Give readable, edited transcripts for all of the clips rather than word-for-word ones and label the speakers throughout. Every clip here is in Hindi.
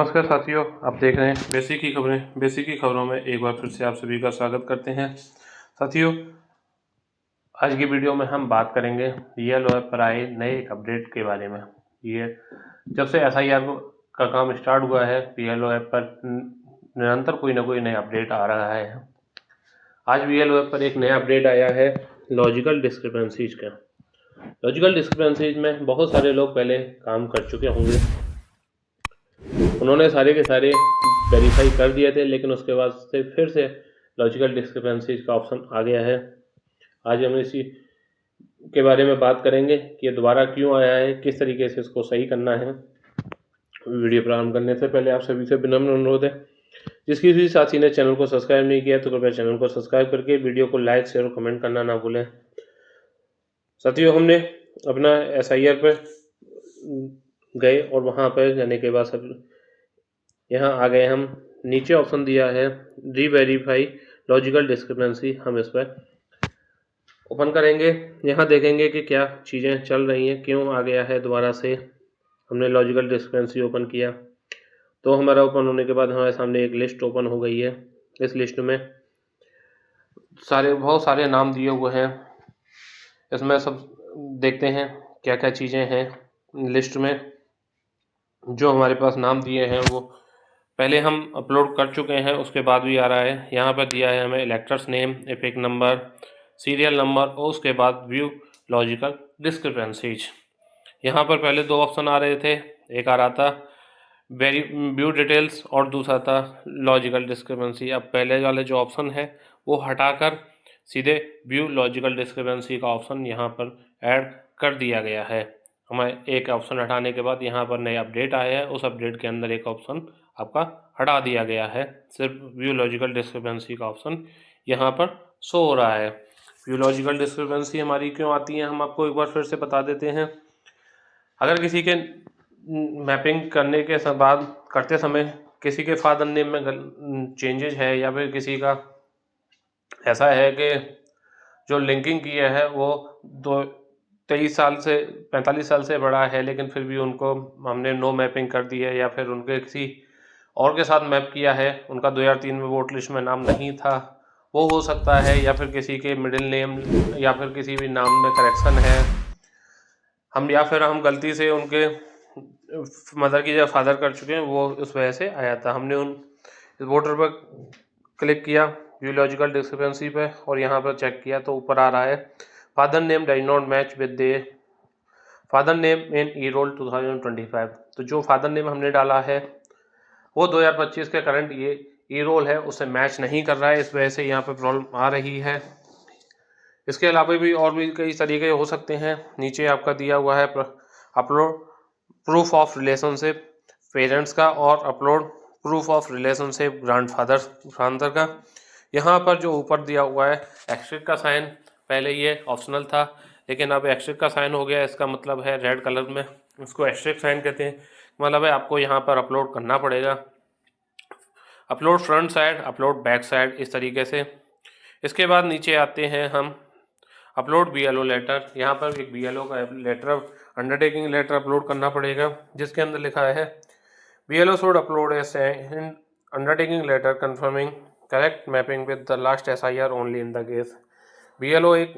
Speaker 1: नमस्कार साथियों, आप देख रहे हैं बेसिक की खबरें। बेसिक की खबरों में एक बार फिर से आप सभी का स्वागत करते हैं। साथियों, आज की वीडियो में हम बात करेंगे वीएलओ ऐप पर आए नए एक अपडेट के बारे में। ये जब से एसआईआर का काम स्टार्ट हुआ है, वीएलओ ऐप पर निरंतर कोई ना कोई नया अपडेट आ रहा है। आज वीएलओ ऐप पर एक नया अपडेट आया है लॉजिकल डिस्क्रिपेंसीज का। लॉजिकल डिस्क्रिपेंसीज में बहुत सारे लोग पहले काम कर चुके होंगे, उन्होंने सारे के सारे वेरीफाई कर दिए थे, लेकिन उसके बाद से फिर से लॉजिकल डिस्क्रिपेंसीज का ऑप्शन आ गया है। आज हम इसी के बारे में बात करेंगे कि ये दोबारा क्यों आया है, किस तरीके से इसको सही करना है। वीडियो प्रारंभ करने से पहले आप सभी से विनम्र अनुरोध है, जिस किसी साथी ने चैनल को सब्सक्राइब नहीं किया तो कृपया चैनल को सब्सक्राइब करके वीडियो को लाइक शेयर और कमेंट करना ना भूलें। साथियों, हमने अपना एसआईआर पर गए और वहाँ पर जाने के बाद सब यहाँ आ गए। हम नीचे ऑप्शन दिया है रीवेरीफाई लॉजिकल डिस्क्रिपेंसी, हम इस पर ओपन करेंगे। यहाँ देखेंगे कि क्या चीज़ें चल रही हैं, क्यों आ गया है दोबारा से। हमने लॉजिकल डिस्क्रिपेंसी ओपन किया तो हमारा ओपन होने के बाद हमारे सामने एक लिस्ट ओपन हो गई है। इस लिस्ट में बहुत सारे नाम दिए हुए हैं। इसमें सब देखते हैं क्या क्या चीज़ें हैं लिस्ट में। जो हमारे पास नाम दिए हैं वो पहले हम अपलोड कर चुके हैं, उसके बाद भी आ रहा है। यहाँ पर दिया है हमें electors name, epic number, serial number और उसके बाद व्यू लॉजिकल डिस्क्रिपेंसीज। यहाँ पर पहले दो ऑप्शन आ रहे थे, एक आ रहा था व्यू डिटेल्स और दूसरा था लॉजिकल डिस्क्रिपेंसी। अब पहले वाले जो ऑप्शन है वो हटाकर सीधे व्यू लॉजिकल डिस्क्रिपेंसी का ऑप्शन यहाँ पर ऐड कर दिया गया है। हमें एक ऑप्शन हटाने के बाद यहाँ पर नए अपडेट आया है, उस अपडेट के अंदर एक ऑप्शन आपका हटा दिया गया है। सिर्फ व्यू लॉजिकल डिस्क्रिपेंसी का ऑप्शन यहाँ पर शो हो रहा है। व्यू लॉजिकल डिस्क्रिपेंसी हमारी क्यों आती है, हम आपको एक बार फिर से बता देते हैं। अगर किसी के मैपिंग करने के बाद करते समय किसी के फादर नेम में चेंजेज है, या फिर किसी का ऐसा है कि जो लिंकिंग किया है वो 23 साल से 45 साल से बड़ा है, लेकिन फिर भी उनको हमने नो मैपिंग कर दी है, या फिर उनके किसी और के साथ मैप किया है, उनका 2003 में वोट लिस्ट में नाम नहीं था, वो हो सकता है। या फिर किसी के मिडिल नेम या फिर किसी भी नाम में करेक्शन है, या फिर हम गलती से उनके मदर की जगह फादर कर चुके हैं, वो उस वजह से आया था। हमने उन वोटर पर क्लिक किया व्यू लॉजिकल डिस्क्रिपेंसी पे और यहाँ पर चेक किया तो ऊपर आ रहा है father name does not match with the father name in E roll 2025। तो जो फादर नेम हमने डाला है वो 2025 के करंट ये ई रोल है उससे मैच नहीं कर रहा है, इस वजह से यहाँ पर प्रॉब्लम आ रही है। इसके अलावा भी और भी कई तरीके हो सकते हैं। नीचे आपका दिया हुआ है upload proof of relationship parents का और upload proof of relationship grandfather का। यहाँ पर जो ऊपर दिया हुआ है एक्स्ट्रिक का साइन, पहले ये ऑप्शनल था लेकिन अब एक्स्ट्रिक का साइन हो गया। इसका मतलब है रेड कलर में, इसको एक्स्ट्रिक साइन कहते हैं। मतलब है आपको यहाँ पर अपलोड करना पड़ेगा, upload front side, upload back side, इस तरीके से। इसके बाद नीचे आते हैं हम अपलोड बीएलओ लेटर। यहाँ पर एक बीएलओ का लेटर अंडरटेकिंग लेटर अपलोड करना पड़ेगा, जिसके अंदर लिखा है BLO should upload a undertaking letter confirming correct mapping with the last SIR only in the case. BLO एक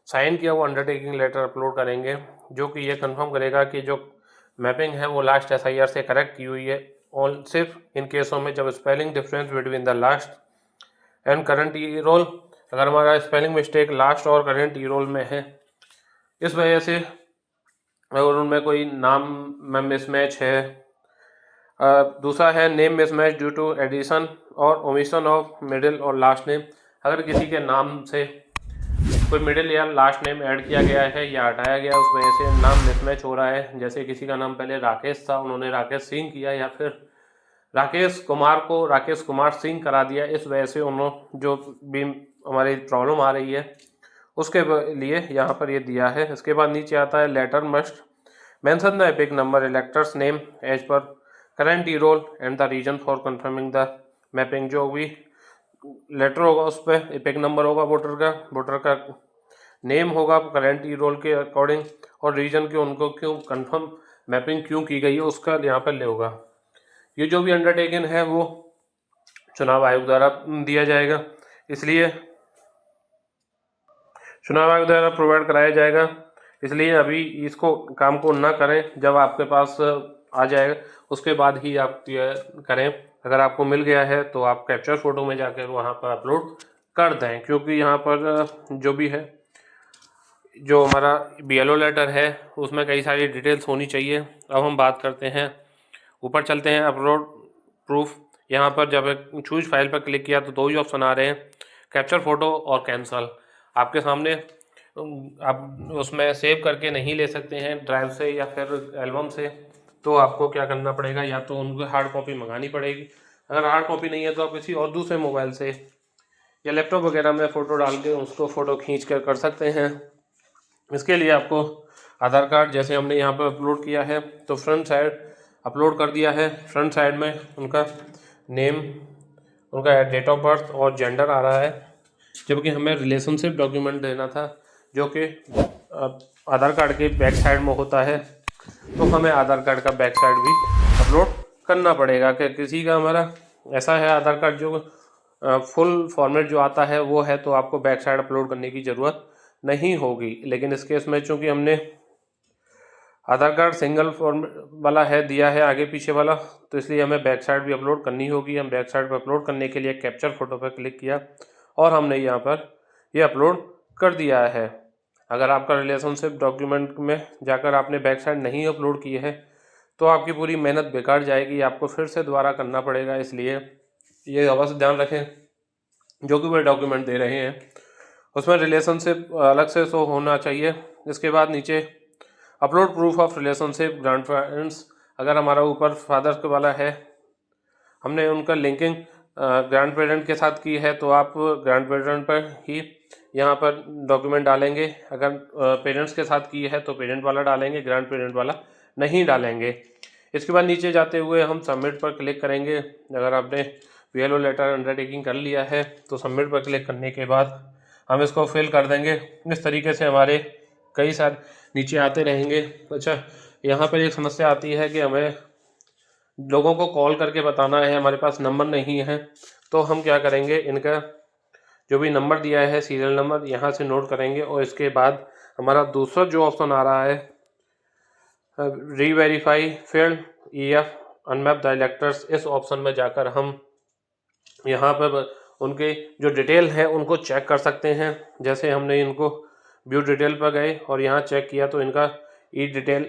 Speaker 1: साइन किया हुआ अंडरटेकिंग लेटर अपलोड करेंगे जो कि ये कंफर्म करेगा कि जो मैपिंग है वो लास्ट एसआईआर से करेक्ट की हुई है, और सिर्फ इन केसों में जब spelling difference between the last and current E roll, अगर हमारा स्पेलिंग मिस्टेक लास्ट और करंट ई रोल में है, इस वजह से अगर उनमें कोई नाम में मिसमैच है। दूसरा है name mismatch due to addition और ओमिशन ऑफ मिडिल और लास्ट नेम। अगर किसी के नाम से कोई मिडिल या लास्ट नेम ऐड किया गया है या हटाया गया, उस वजह से नाम मिसमैच हो रहा है। जैसे किसी का नाम पहले राकेश था, उन्होंने राकेश सिंह किया, या फिर राकेश कुमार को राकेश कुमार सिंह करा दिया, इस वजह से उन्होंने जो भी हमारी प्रॉब्लम आ रही है उसके लिए यहाँ पर ये दिया है। इसके बाद नीचे आता है letter must mention the EPIC number elector's name as per current E roll and the reason for confirming the mapping. जो भी लेटर होगा उस पर एपिक नंबर होगा वोटर का नेम होगा करंट ई रोल के अकॉर्डिंग, और रीजन के उनको क्यों कंफर्म मैपिंग क्यों की गई है उसका यहाँ पर ले होगा। ये जो भी अंडरटेकिंग है वो चुनाव आयोग द्वारा दिया जाएगा, इसलिए चुनाव आयोग द्वारा प्रोवाइड कराया जाएगा, इसलिए अभी इसको काम को ना करें। जब आपके पास आ जाएगा उसके बाद ही आप करें। अगर आपको मिल गया है तो आप कैप्चर फोटो में जाकर वहाँ पर अपलोड कर दें, क्योंकि यहाँ पर जो भी है, जो हमारा BLO लेटर है उसमें कई सारी डिटेल्स होनी चाहिए। अब हम बात करते हैं, ऊपर चलते हैं अपलोड प्रूफ। यहाँ पर जब चूज फाइल पर क्लिक किया तो दो ही ऑप्शन आ रहे हैं, कैप्चर फोटो और कैंसल। आपके सामने आप उसमें सेव करके नहीं ले सकते हैं ड्राइव से या फिर एल्बम से, तो आपको क्या करना पड़ेगा, या तो उनको हार्ड कॉपी मंगानी पड़ेगी। अगर हार्ड कॉपी नहीं है तो आप किसी और दूसरे मोबाइल से या लैपटॉप वगैरह में फ़ोटो डाल के उसको फ़ोटो खींच कर सकते हैं। इसके लिए आपको आधार कार्ड, जैसे हमने यहाँ पर अपलोड किया है तो फ्रंट साइड अपलोड कर दिया है। फ्रंट साइड में उनका नेम, उनका डेट ऑफ बर्थ और जेंडर आ रहा है, जबकि हमें रिलेशनशिप डॉक्यूमेंट देना था जो कि आधार कार्ड के बैक साइड में होता है, तो हमें आधार कार्ड का बैक साइड भी अपलोड करना पड़ेगा। कि किसी का हमारा ऐसा है आधार कार्ड जो फुल फॉर्मेट जो आता है वो है, तो आपको बैक साइड अपलोड करने की ज़रूरत नहीं होगी। लेकिन इस केस में चूँकि हमने आधार कार्ड सिंगल फॉर्मेट वाला है दिया है आगे पीछे वाला, तो इसलिए हमें बैक साइड भी अपलोड करनी होगी। हम बैक साइड पर अपलोड करने के लिए कैप्चर फोटो पर क्लिक किया और हमने यहाँ पर ये अपलोड कर दिया है। अगर आपका रिलेशनशिप डॉक्यूमेंट में जाकर आपने बैक साइड नहीं अपलोड की है तो आपकी पूरी मेहनत बेकार जाएगी, आपको फिर से दोबारा करना पड़ेगा। इसलिए ये अवश्य ध्यान रखें, जो कि वे डॉक्यूमेंट दे रहे हैं उसमें रिलेशनशिप अलग से शो होना चाहिए। इसके बाद नीचे upload proof of relationship grand parents, अगर हमारा ऊपर फादर के वाला है, हमने उनका लिंकिंग ग्रैंड पेरेंट के साथ की है, तो आप ग्रैंड पेरेंट पर ही यहाँ पर डॉक्यूमेंट डालेंगे। अगर पेरेंट्स के साथ की है तो पेरेंट वाला डालेंगे, ग्रैंड पेरेंट वाला नहीं डालेंगे। इसके बाद नीचे जाते हुए हम सबमिट पर क्लिक करेंगे। अगर आपने BLO लेटर अंडरटेकिंग कर लिया है तो सबमिट पर क्लिक करने के बाद हम इसको फिल कर देंगे। इस तरीके से हमारे कई सारे नीचे आते रहेंगे। अच्छा, यहाँ पर एक समस्या आती है कि हमें लोगों को कॉल करके बताना है, हमारे पास नंबर नहीं है, तो हम क्या करेंगे, इनका जो भी नंबर दिया है सीरियल नंबर यहाँ से नोट करेंगे और इसके बाद हमारा दूसरा जो ऑप्शन आ रहा है रीवेरीफाई फील्ड EF अनमैप डायरेक्टर्स, इस ऑप्शन में जाकर हम यहाँ पर उनके जो डिटेल है उनको चेक कर सकते हैं। जैसे हमने इनको व्यू डिटेल पर गए और यहाँ चेक किया तो इनका ई डिटेल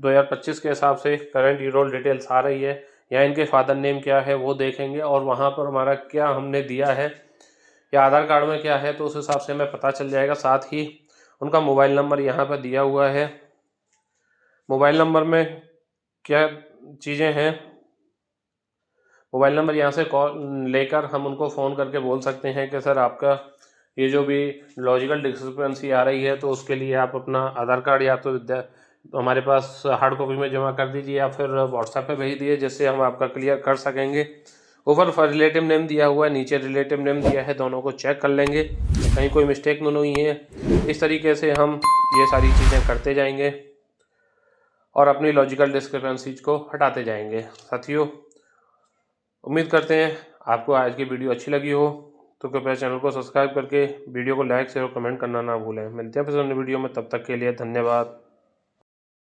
Speaker 1: 2025 के हिसाब से करंट ई रोल डिटेल्स आ रही है। यहाँ इनके फादर नेम क्या है वो देखेंगे और वहाँ पर हमारा क्या हमने दिया है या आधार कार्ड में क्या है, तो उस हिसाब से हमें पता चल जाएगा। साथ ही उनका मोबाइल नंबर यहाँ पर दिया हुआ है, मोबाइल नंबर में क्या चीज़ें हैं, मोबाइल नंबर यहाँ से कॉल लेकर हम उनको फ़ोन करके बोल सकते हैं कि सर आपका ये जो भी लॉजिकल डिस्क्रिपेंसी आ रही है तो उसके लिए आप अपना आधार कार्ड या तो हमारे पास हार्ड कॉपी में जमा कर दीजिए या फिर व्हाट्सएप पे भेज दीजिए, जिससे हम आपका क्लियर कर सकेंगे। ऊपर रिलेटिव नेम दिया हुआ है, नीचे रिलेटिव नेम दिया है, दोनों को चेक कर लेंगे कहीं कोई मिस्टेक तो नहीं है। इस तरीके से हम ये सारी चीज़ें करते जाएंगे और अपनी लॉजिकल डिस्क्रिपेंसीज को हटाते जाएंगे। साथियों, उम्मीद करते हैं आपको आज की वीडियो अच्छी लगी हो, तो कृपया चैनल को सब्सक्राइब करके वीडियो को लाइक शेयर और कमेंट करना ना भूलें। मिलते हैं फिर अगली वीडियो में, तब तक के लिए धन्यवाद।